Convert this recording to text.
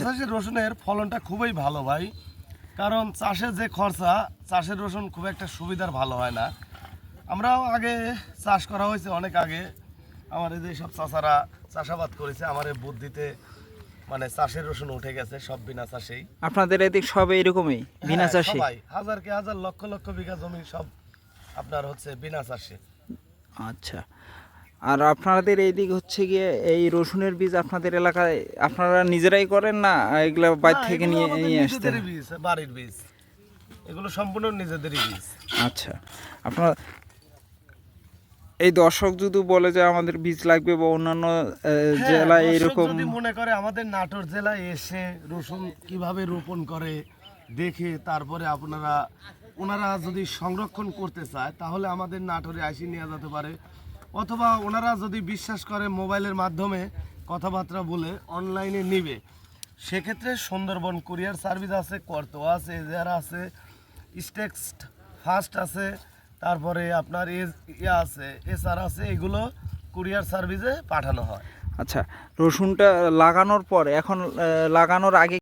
চাষের রসুনের ফলনটা খুবই ভালো ভাই, কারণ চাষের যে খরচা, চাষের রসুন খুব একটা সুবিধার ভালো হয় না। আমরাও আগে চাষ করা হয়েছে অনেক আগে, আমার এই যে সব চাষারা চাষাবাদ করেছে, আমার এই বুদ্ধিতে মানে চাষের রসুন উঠে গেছে সব বিনা চাষেই। আপনাদের এদিক সব এইরকমই বিনা হ্যাঁ, চাষে? সবাই হাজার কে হাজার লক্ষ লক্ষ বিঘা জমি সব আপনার হচ্ছে বিনা চাষে। আচ্ছা, আর আপনাদের এইদিক হচ্ছে গিয়ে এই রসুনের বীজ আপনাদের এলাকায় আপনারা নিজেরাই করেন না এগুলা বাইরে না, থেকে এগুলো নিয়ে আমাদের নিয়ে আসতে? নিজেদেরই বীজ, বাড়ির বীজ, এগুলো সম্পূর্ণ নিজেদেরই বীজ। আচ্ছা, আপনার এই দর্শক যদি বলে যে আমাদের বীজ লাগবে বা অন্যান্য হ্যাঁ, জেলায় দর্শক এইরকম, যদি মনে করে আমাদের নাটোর জেলায় এসে রসুন কিভাবে রোপণ করে দেখে তারপরে ওনারা যদি সংরক্ষণ করতে চায় তাহলে আমাদের নাটোরে আসি নিয়ে যেতে পারে, অথবা ওনারা যদি বিশ্বাস করে মোবাইলের মাধ্যমে কথাবার্তা বলে অনলাইনে নিবে, সেক্ষেত্রে সুন্দরবন কুরিয়ার সার্ভিস আছে, করতোয়া আছে, এজারা আছে, স্টেক্সট ফাস্ট আছে, তারপরে আপনার আছে, এসআর আছে, এগুলো কুরিয়ার সার্ভিসে পাঠানো হয়। আচ্ছা, রসুনটা লাগানোর পর এখন লাগানোর আগে